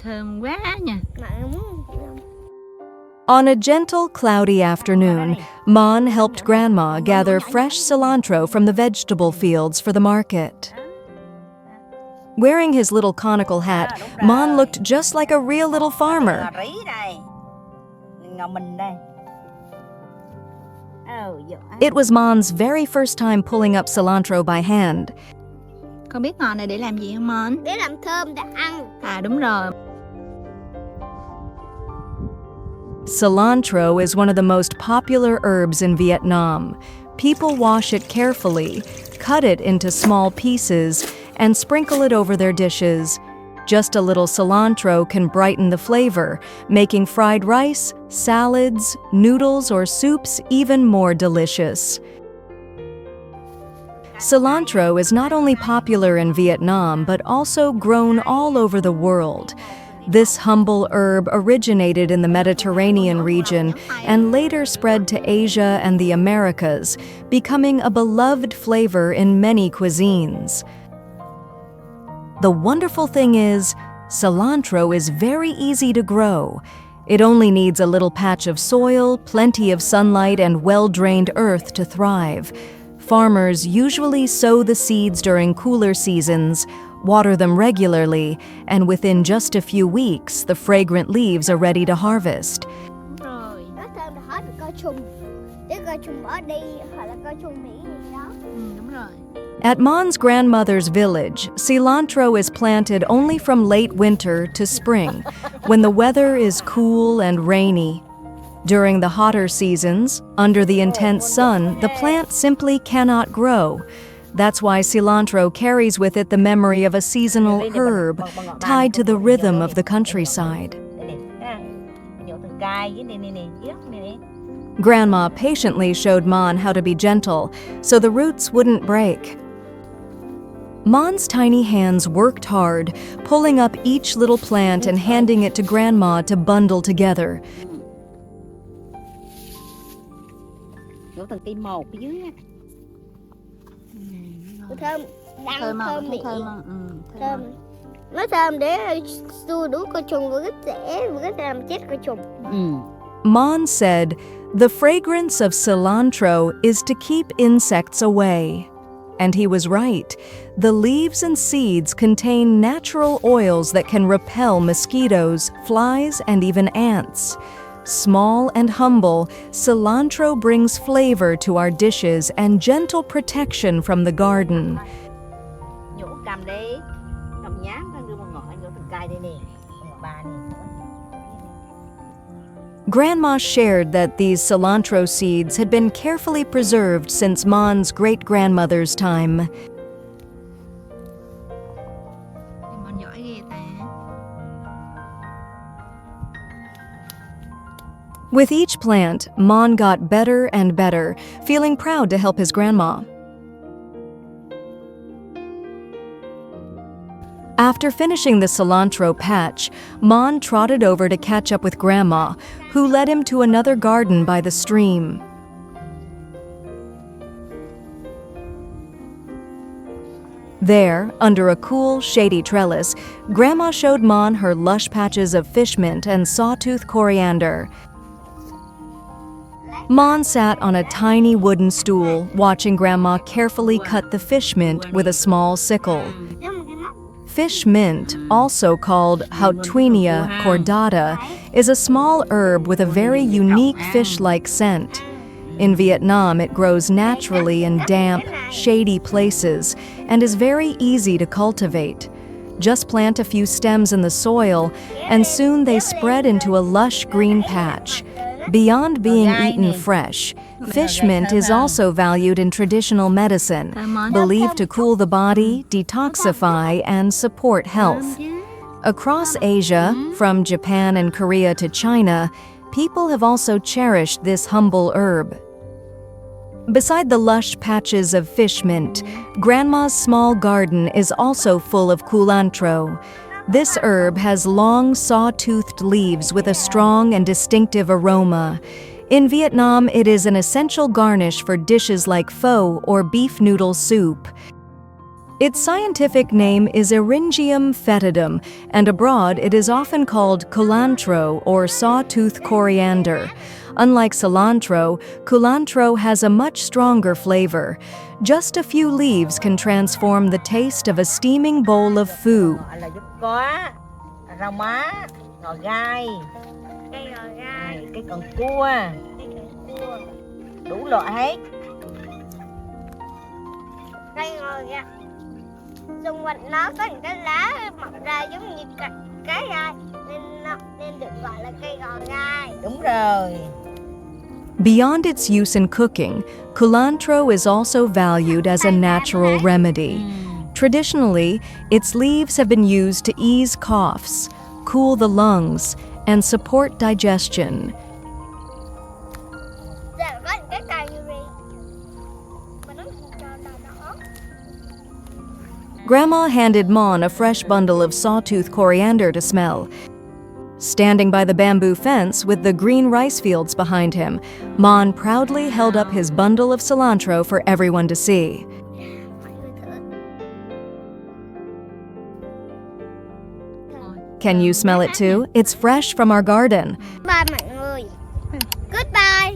Thơm quá nha. On a gentle, cloudy afternoon, Mon helped Grandma gather fresh cilantro from the vegetable fields for the market. Wearing his little conical hat, Mon looked just like a real little farmer. It was Mon's very first time pulling up cilantro by hand. Con biết ngọn này để làm gì không Mon? Để làm thơm để ăn. Đúng rồi. Cilantro is one of the most popular herbs in Vietnam. People wash it carefully, cut it into small pieces, and sprinkle it over their dishes. Just a little cilantro can brighten the flavor, making fried rice, salads, noodles, or soups even more delicious. Cilantro is not only popular in Vietnam, but also grown all over the world. This humble herb originated in the Mediterranean region and later spread to Asia and the Americas, becoming a beloved flavor in many cuisines. The wonderful thing is, cilantro is very easy to grow. It only needs a little patch of soil, plenty of sunlight, and well-drained earth to thrive. Farmers usually sow the seeds during cooler seasons, water them regularly, and within just a few weeks, the fragrant leaves are ready to harvest. At Mon's grandmother's village, cilantro is planted only from late winter to spring, when the weather is cool and rainy. During the hotter seasons, under the intense sun, the plant simply cannot grow. That's why cilantro carries with it the memory of a seasonal herb, tied to the rhythm of the countryside. Grandma patiently showed Mon how to be gentle, so the roots wouldn't break. Mon's tiny hands worked hard, pulling up each little plant and handing it to Grandma to bundle together. Thơm, Thơm không? Thấy thơm không? Thơm. Nó thơm để xua đuổi côn trùng và rất dễ làm chết côn trùng. Mon said, "The fragrance of cilantro is to keep insects away." And he was right. The leaves and seeds contain natural oils that can repel mosquitoes, flies, and even ants. Small and humble, cilantro brings flavor to our dishes and gentle protection from the garden. Grandma shared that these cilantro seeds had been carefully preserved since Mon's great-grandmother's time. Mon giỏi ghê ta. With each plant, Mon got better and better, feeling proud to help his grandma. After finishing the cilantro patch, Mon trotted over to catch up with Grandma, who led him to another garden by the stream. There, under a cool, shady trellis, Grandma showed Mon her lush patches of fish mint and sawtooth coriander. Mon sat on a tiny wooden stool, watching Grandma carefully cut the fish mint with a small sickle. Fish mint, also called Houtuinia cordata, is a small herb with a very unique fish-like scent. In Vietnam, it grows naturally in damp, shady places and is very easy to cultivate. Just plant a few stems in the soil, and soon they spread into a lush green patch. Beyond being eaten fresh, fish mint is also valued in traditional medicine, believed to cool the body, detoxify, and support health. Across Asia, from Japan and Korea to China, people have also cherished this humble herb. Beside the lush patches of fish mint, Grandma's small garden is also full of culantro. This herb has long, saw-toothed leaves with a strong and distinctive aroma. In Vietnam, it is an essential garnish for dishes like pho or beef noodle soup. Its scientific name is Eryngium fetidum, and abroad it is often called culantro or sawtooth coriander. Unlike cilantro, culantro has a much stronger flavor. Just a few leaves can transform the taste of a steaming bowl of food. Là giúp có, rau má, ngò gai, Cây gò gai, cái cần cua, cây cần cua, đủ loại hết. cây ngò gai. Xung quanh nó có những cái lá mọc ra giống như cái gai nên được gọi là cây gò gai. Đúng rồi. Beyond its use in cooking, culantro is also valued as a natural remedy. Traditionally, its leaves have been used to ease coughs, cool the lungs, and support digestion. Dạ, có những cái cây như vậy. Mà nó cho đỏ. Grandma handed Mon a fresh bundle of sawtooth coriander to smell. Standing by the bamboo fence with the green rice fields behind him, Mon proudly held up his bundle of cilantro for everyone to see. Mọi người thử. Can you smell it too? It's fresh from our garden. Bye mọi người. Goodbye.